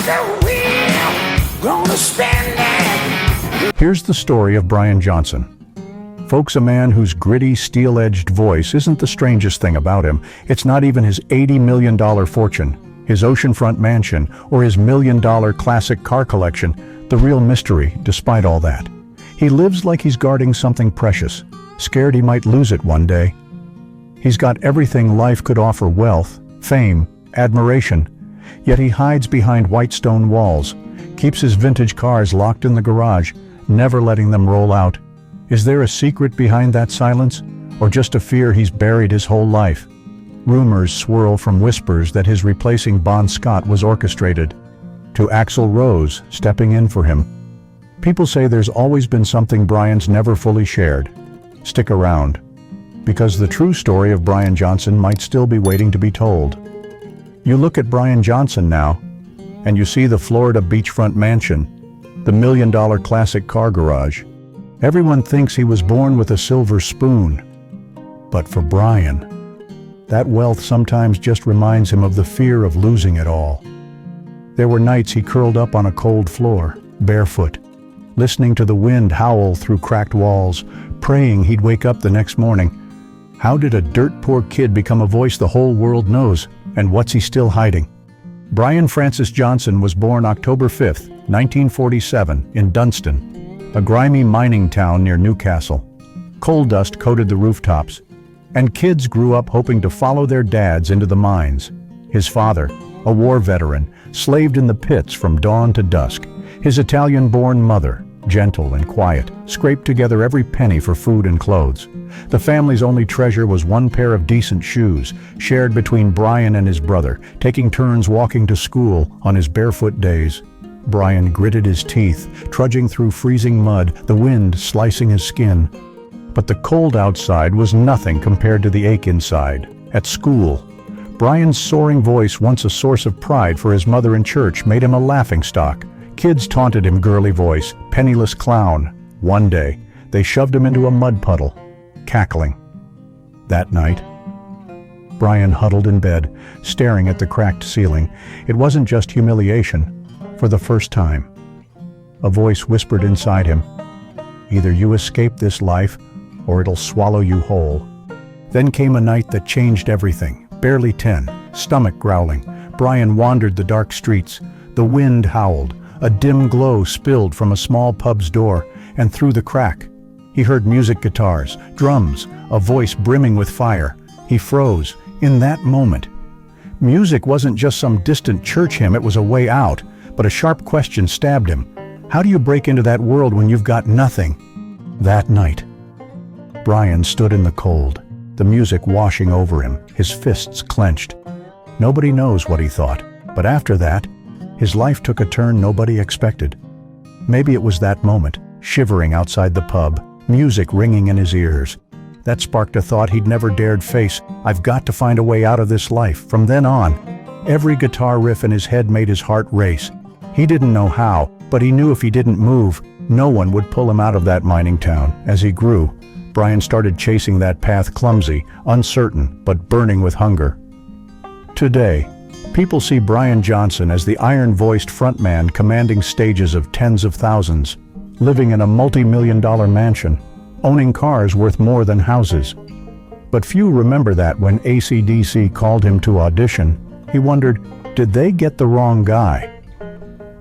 the wheel, gonna spend it. Here's the story of Brian Johnson. Folks, a man whose gritty, steel-edged voice isn't the strangest thing about him. It's not even his $80 million fortune, his oceanfront mansion, or his $1 million classic car collection, the real mystery, despite all that. He lives like he's guarding something precious, scared he might lose it one day. He's got everything life could offer: wealth, fame, admiration, yet he hides behind white stone walls, keeps his vintage cars locked in the garage, never letting them roll out. Is there a secret behind that silence, or just a fear he's buried his whole life? Rumors swirl from whispers that his replacing Bon Scott was orchestrated, to Axl Rose stepping in for him. People say there's always been something Brian's never fully shared. Stick around, because the true story of Brian Johnson might still be waiting to be told. You look at Brian Johnson now, and you see the Florida beachfront mansion, the $1 million classic car garage. Everyone thinks he was born with a silver spoon. But for Brian, that wealth sometimes just reminds him of the fear of losing it all. There were nights he curled up on a cold floor, barefoot, listening to the wind howl through cracked walls, praying he'd wake up the next morning. How did a dirt-poor kid become a voice the whole world knows, and what's he still hiding? Brian Francis Johnson was born October 5, 1947, in Dunston, a grimy mining town near Newcastle. Coal dust coated the rooftops, and kids grew up hoping to follow their dads into the mines. His father, a war veteran, slaved in the pits from dawn to dusk. His Italian-born mother, gentle and quiet, scraped together every penny for food and clothes. The family's only treasure was one pair of decent shoes, shared between Brian and his brother, taking turns walking to school on his barefoot days. Brian gritted his teeth, trudging through freezing mud, the wind slicing his skin. But the cold outside was nothing compared to the ache inside. At school, Brian's soaring voice, once a source of pride for his mother in church, made him a laughingstock. Kids taunted him, girly voice, penniless clown. One day, they shoved him into a mud puddle, cackling. That night, Brian huddled in bed, staring at the cracked ceiling. It wasn't just humiliation. For the first time, a voice whispered inside him, "Either you escape this life, or it'll swallow you whole." Then came a night that changed everything. Barely 10, stomach growling, Brian wandered the dark streets. The wind howled. A dim glow spilled from a small pub's door, and through the crack, he heard music guitars, drums, a voice brimming with fire. He froze. In that moment, music wasn't just some distant church hymn, it was a way out. But a sharp question stabbed him. How do you break into that world when you've got nothing? That night, Brian stood in the cold, the music washing over him, his fists clenched. Nobody knows what he thought, but after that, his life took a turn nobody expected. Maybe it was that moment, shivering outside the pub, music ringing in his ears, that sparked a thought he'd never dared face. I've got to find a way out of this life. From then on, every guitar riff in his head made his heart race. He didn't know how, but he knew if he didn't move, no one would pull him out of that mining town. As he grew, Brian started chasing that path, clumsy, uncertain, but burning with hunger. Today, people see Brian Johnson as the iron-voiced frontman commanding stages of tens of thousands, living in a multi-million-dollar mansion, owning cars worth more than houses. But few remember that when ACDC called him to audition, he wondered, did they get the wrong guy?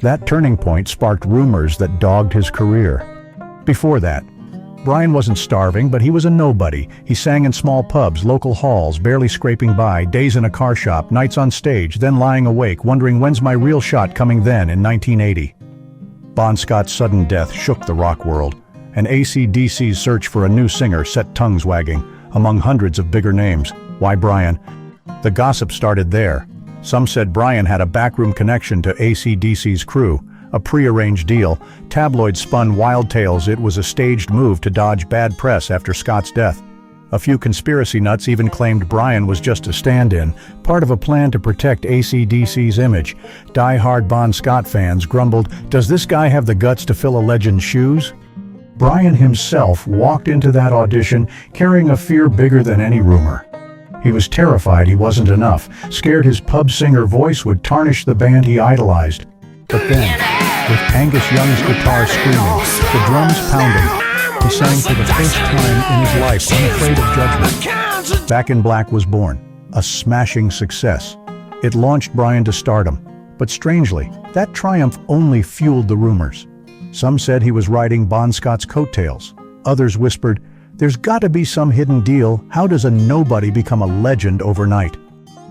That turning point sparked rumors that dogged his career. Before that, Brian wasn't starving, but he was a nobody. He sang in small pubs, local halls, barely scraping by, days in a car shop, nights on stage, then lying awake, wondering when's my real shot coming then in 1980. Bon Scott's sudden death shook the rock world, and ACDC's search for a new singer set tongues wagging, among hundreds of bigger names. Why Brian? The gossip started there. Some said Brian had a backroom connection to ACDC's crew, a prearranged deal. Tabloids spun wild tales it was a staged move to dodge bad press after Scott's death. A few conspiracy nuts even claimed Brian was just a stand-in, part of a plan to protect ACDC's image. Die-hard Bon Scott fans grumbled, "Does this guy have the guts to fill a legend's shoes?" Brian himself walked into that audition carrying a fear bigger than any rumor. He was terrified he wasn't enough, scared his pub singer voice would tarnish the band he idolized. But then, with Angus Young's guitar screaming, the drums pounding, he sang for the first time in his life, unafraid of judgment. Back in Black was born, a smashing success. It launched Brian to stardom, but strangely, that triumph only fueled the rumors. Some said he was riding Bon Scott's coattails. Others whispered, "There's got to be some hidden deal. How does a nobody become a legend overnight?"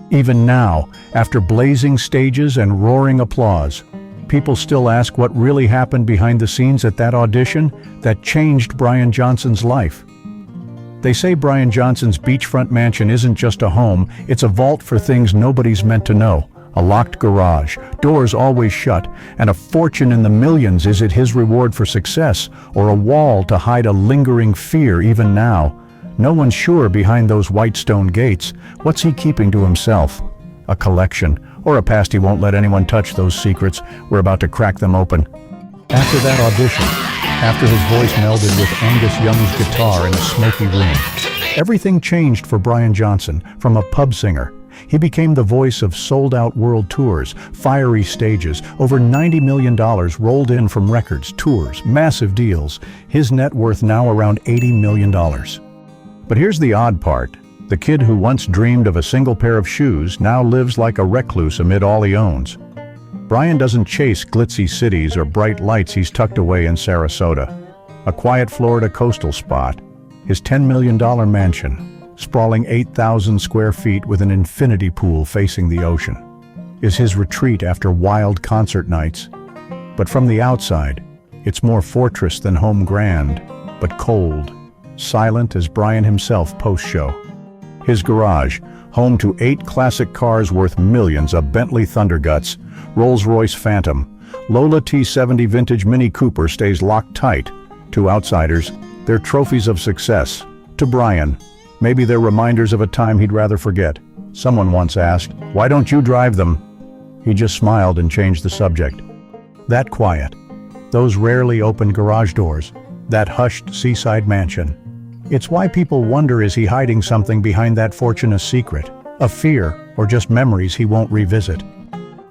Even now, after blazing stages and roaring applause, people still ask what really happened behind the scenes at that audition that changed Brian Johnson's life. They say Brian Johnson's beachfront mansion isn't just a home, it's a vault for things nobody's meant to know. A locked garage, doors always shut, and a fortune in the millions. Is it his reward for success, or a wall to hide a lingering fear even now? No one's sure behind those white stone gates. What's he keeping to himself? A collection, or a past he won't let anyone touch. Those secrets, we're about to crack them open. After that audition, after his voice melded with Angus Young's guitar in a smoky room, everything changed for Brian Johnson. From a pub singer, he became the voice of sold-out world tours, fiery stages. Over $90 million rolled in from records, tours, massive deals. His net worth now around $80 million. But here's the odd part. The kid who once dreamed of a single pair of shoes now lives like a recluse amid all he owns. Brian doesn't chase glitzy cities or bright lights. He's tucked away in Sarasota, a quiet Florida coastal spot. His $10 million mansion, sprawling 8,000 square feet with an infinity pool facing the ocean, is his retreat after wild concert nights. But from the outside, it's more fortress than home grand, but cold, silent as Brian himself post-show. His garage, home to 8 classic cars worth millions, a Bentley Thunderguts, Rolls-Royce Phantom, Lola T70 vintage Mini Cooper, stays locked tight. To outsiders, they're trophies of success. To Brian, maybe they're reminders of a time he'd rather forget. Someone once asked, "Why don't you drive them?" He just smiled and changed the subject. That quiet, those rarely opened garage doors, that hushed seaside mansion. It's why people wonder, is he hiding something behind that fortune, a secret, a fear, or just memories he won't revisit?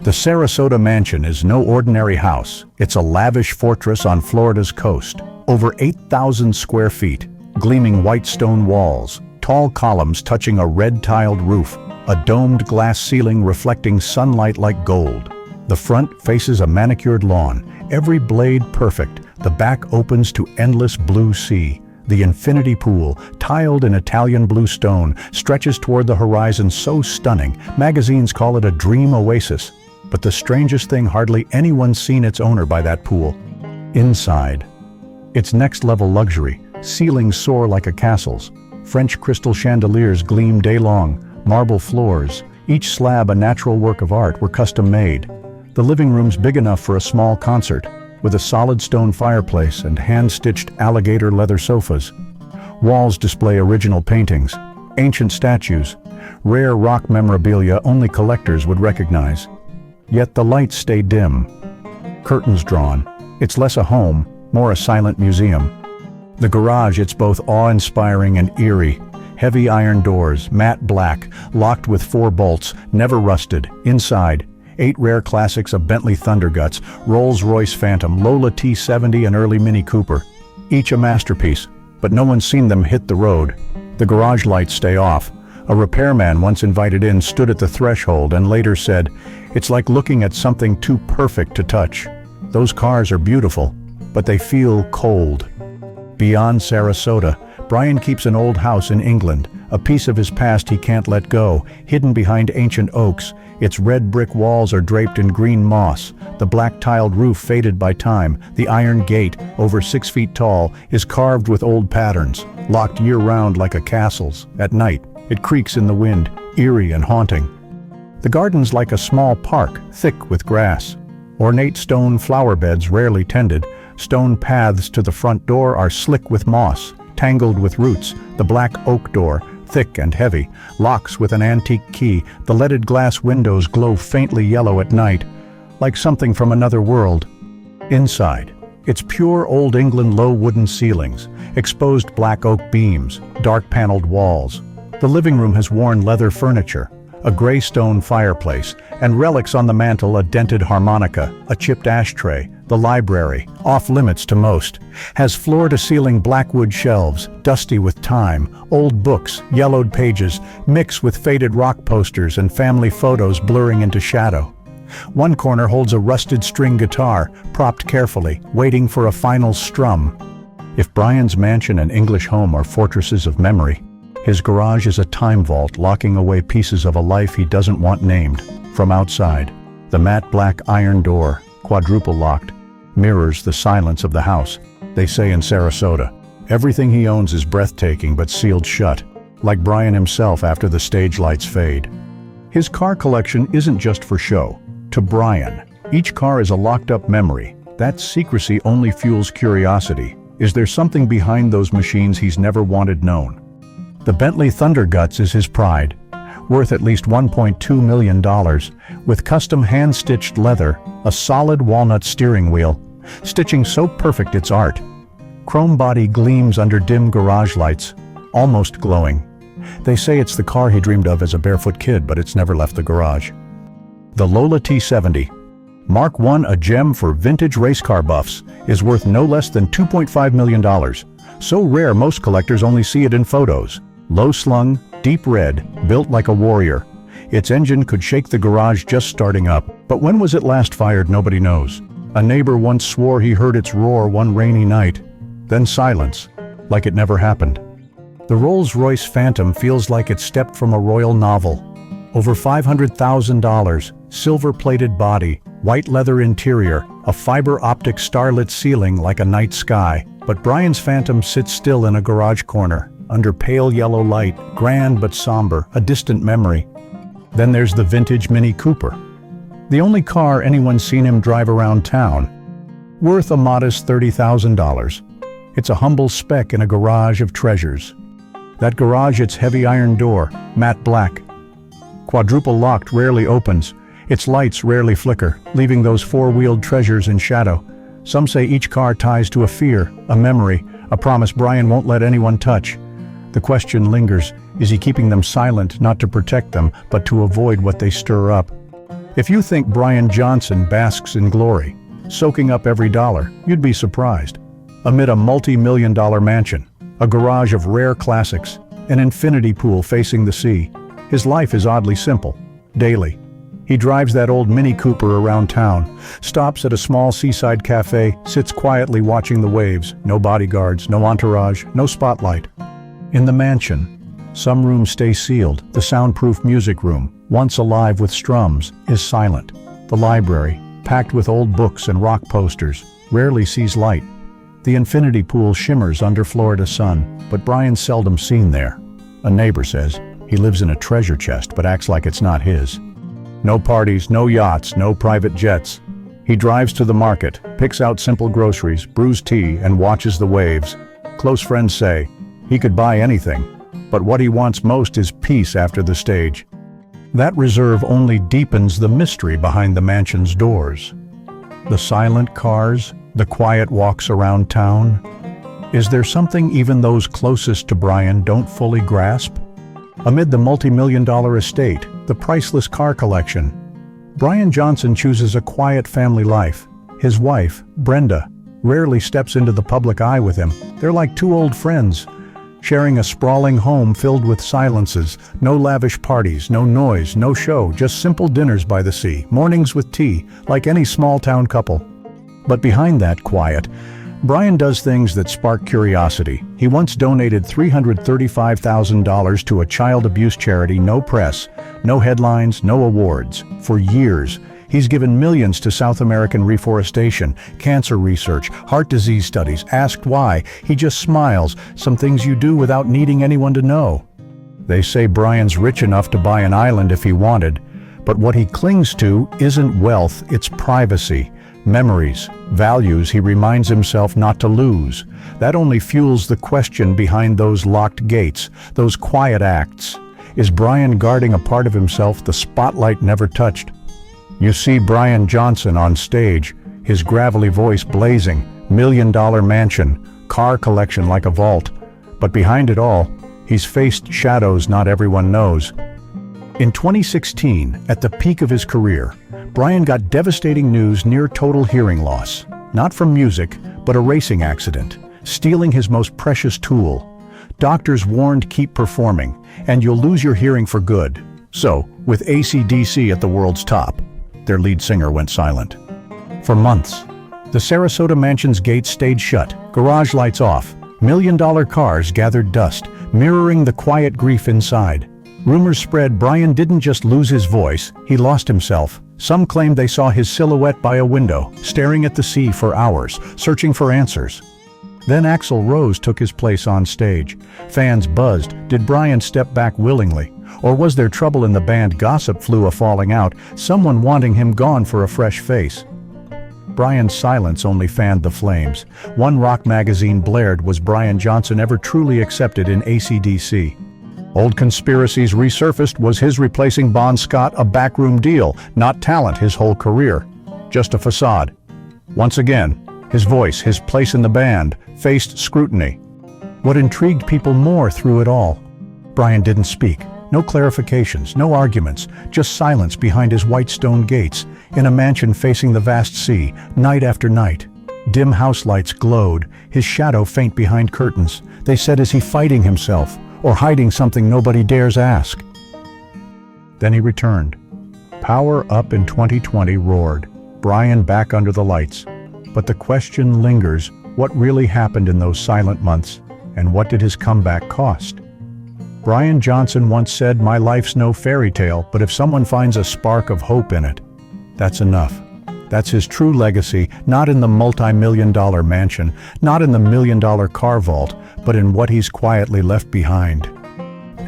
The Sarasota mansion is no ordinary house. It's a lavish fortress on Florida's coast. Over 8,000 square feet, gleaming white stone walls, tall columns touching a red-tiled roof, a domed glass ceiling reflecting sunlight like gold. The front faces a manicured lawn, every blade perfect. The back opens to endless blue sea. The infinity pool, tiled in Italian blue stone, stretches toward the horizon, so stunning, magazines call it a dream oasis. But the strangest thing, hardly anyone's seen its owner by that pool. Inside, it's next-level luxury. Ceilings soar like a castle's. French crystal chandeliers gleam day long. Marble floors, each slab a natural work of art, were custom-made. The living room's big enough for a small concert, with a solid stone fireplace and hand-stitched alligator leather sofas. Walls display original paintings, ancient statues, rare rock memorabilia only collectors would recognize. Yet the lights stay dim. Curtains drawn. It's less a home, more a silent museum. The garage, it's both awe-inspiring and eerie. Heavy iron doors, matte black, locked with 4 bolts, never rusted. Inside, 8 rare classics, a Bentley Thunderguts, Rolls-Royce Phantom, Lola T70, and early Mini Cooper. Each a masterpiece, but no one's seen them hit the road. The garage lights stay off. A repairman once invited in stood at the threshold and later said, "It's like looking at something too perfect to touch." Those cars are beautiful, but they feel cold. Beyond Sarasota, Brian keeps an old house in England, a piece of his past he can't let go, hidden behind ancient oaks. Its red brick walls are draped in green moss, the black tiled roof faded by time. The iron gate, over 6 feet tall, is carved with old patterns, locked year-round like a castle's. At night, it creaks in the wind, eerie and haunting. The garden's like a small park, thick with grass. Ornate stone flower beds rarely tended. Stone paths to the front door are slick with moss, tangled with roots. The black oak door, thick and heavy, locks with an antique key. The leaded glass windows glow faintly yellow at night, like something from another world. Inside, it's pure Old England, low wooden ceilings, exposed black oak beams, dark paneled walls. The living room has worn leather furniture, a gray stone fireplace, and relics on the mantel: a dented harmonica, a chipped ashtray. The library, off limits to most, has floor-to-ceiling blackwood shelves, dusty with time, old books, yellowed pages, mixed with faded rock posters and family photos blurring into shadow. One corner holds a rusted string guitar, propped carefully, waiting for a final strum. If Brian's mansion and English home are fortresses of memory, his garage is a time vault locking away pieces of a life he doesn't want named. From outside, the matte black iron door, quadruple locked, mirrors the silence of the house. They say in Sarasota, everything he owns is breathtaking but sealed shut, like Brian himself after the stage lights fade. His car collection isn't just for show. To Brian, each car is a locked-up memory. That secrecy only fuels curiosity. Is there something behind those machines he's never wanted known? The Bentley Thunderguts is his pride, worth at least $1.2 million, with custom hand-stitched leather, a solid walnut steering wheel, stitching so perfect it's art. Chrome body gleams under dim garage lights, almost glowing. They say it's the car he dreamed of as a barefoot kid, but it's never left the garage. The Lola T70, Mark I, a gem for vintage race car buffs, is worth no less than $2.5 million. So rare most collectors only see it in photos. Low-slung, deep red, built like a warrior. Its engine could shake the garage just starting up, but when was it last fired, nobody knows. A neighbor once swore he heard its roar one rainy night. Then silence, like it never happened. The Rolls-Royce Phantom feels like it stepped from a royal novel. Over $500,000, silver-plated body, white leather interior, a fiber-optic starlit ceiling like a night sky. But Brian's Phantom sits still in a garage corner, under pale yellow light, grand but somber, a distant memory. Then there's the vintage Mini Cooper, the only car anyone's seen him drive around town, worth a modest $30,000. It's a humble speck in a garage of treasures. That garage, its heavy iron door, matte black. Quadruple locked, rarely opens. Its lights rarely flicker, leaving those four-wheeled treasures in shadow. Some say each car ties to a fear, a memory, a promise Brian won't let anyone touch. The question lingers, is he keeping them silent, not to protect them, but to avoid what they stir up? If you think Brian Johnson basks in glory, soaking up every dollar, you'd be surprised. Amid a multi-million-dollar mansion, a garage of rare classics, an infinity pool facing the sea, his life is oddly simple, daily. He drives that old Mini Cooper around town, stops at a small seaside cafe, sits quietly watching the waves, no bodyguards, no entourage, no spotlight. In the mansion, some rooms stay sealed. The soundproof music room, once alive with strums, is silent. The library, packed with old books and rock posters, rarely sees light. The infinity pool shimmers under Florida sun, but Brian's seldom seen there. A neighbor says he lives in a treasure chest but acts like it's not his. No parties, no yachts, no private jets. He drives to the market, picks out simple groceries, brews tea, and watches the waves. Close friends say he could buy anything, but what he wants most is peace after the stage. That reserve only deepens the mystery behind the mansion's doors. The silent cars, the quiet walks around town. Is there something even those closest to Brian don't fully grasp? Amid the multi-million-dollar estate, the priceless car collection, Brian Johnson chooses a quiet family life. His wife, Brenda, rarely steps into the public eye with him. They're like two old friends, sharing a sprawling home filled with silences, no lavish parties, no noise, no show, just simple dinners by the sea, mornings with tea, like any small-town couple. But behind that quiet, Brian does things that spark curiosity. He once donated $335,000 to a child abuse charity. No press, no headlines, no awards. For years, he's given millions to South American reforestation, cancer research, heart disease studies. Asked why, he just smiles. Some things you do without needing anyone to know. They say Brian's rich enough to buy an island if he wanted, but what he clings to isn't wealth, it's privacy. Memories, values he reminds himself not to lose. That only fuels the question behind those locked gates, those quiet acts. Is Brian guarding a part of himself the spotlight never touched? You see Brian Johnson on stage, his gravelly voice blazing, million-dollar mansion, car collection like a vault. But behind it all, he's faced shadows not everyone knows. In 2016, at the peak of his career, Brian got devastating news: near total hearing loss. Not from music, but a racing accident, stealing his most precious tool. Doctors warned, keep performing, and you'll lose your hearing for good. So, with ACDC at the world's top, their lead singer went silent. For months, the Sarasota mansion's gates stayed shut, garage lights off, million-dollar cars gathered dust, mirroring the quiet grief inside. Rumors spread Brian didn't just lose his voice, he lost himself. Some claimed they saw his silhouette by a window, staring at the sea for hours, searching for answers. Then Axl Rose took his place on stage. Fans buzzed. Did Brian step back willingly? Or was there trouble in the band? Gossip flew a falling out, someone wanting him gone for a fresh face. Brian's silence only fanned the flames. One rock magazine blared, was Brian Johnson ever truly accepted in ACDC? Old conspiracies resurfaced. Was his replacing Bon Scott a backroom deal? Not talent his whole career, just a facade. Once again, his voice, his place in the band, faced scrutiny. What intrigued people more through it all? Brian didn't speak. No clarifications, no arguments, just silence behind his white stone gates, in a mansion facing the vast sea, night after night. Dim house lights glowed, his shadow faint behind curtains. They said, is he fighting himself, or hiding something nobody dares ask? Then he returned. Power Up in 2020 roared, Brian back under the lights. But the question lingers, what really happened in those silent months, and what did his comeback cost? Brian Johnson once said, my life's no fairy tale, but if someone finds a spark of hope in it, that's enough. That's his true legacy, not in the multi-million-dollar mansion, not in the million-dollar car vault, but in what he's quietly left behind.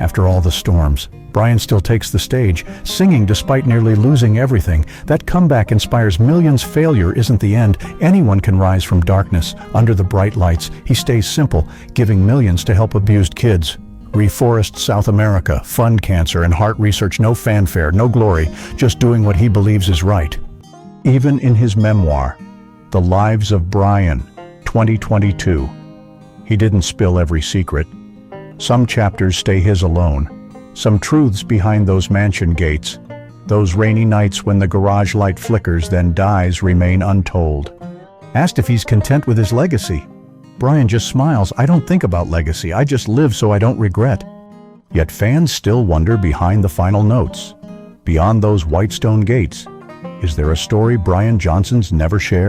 After all the storms, Brian still takes the stage, singing despite nearly losing everything. That comeback inspires millions. Failure isn't the end. Anyone can rise from darkness. Under the bright lights, he stays simple, giving millions to help abused kids. Reforest South America, fund cancer and heart research. No fanfare, no glory, just doing what he believes is right. Even in his memoir, The Lives of Brian, 2022, he didn't spill every secret. Some chapters stay his alone. Some truths behind those mansion gates. Those rainy nights when the garage light flickers then dies remain untold. Asked if he's content with his legacy, Brian just smiles. I don't think about legacy, I just live so I don't regret. Yet fans still wonder behind the final notes. Beyond those white stone gates, is there a story Brian Johnson's never shared?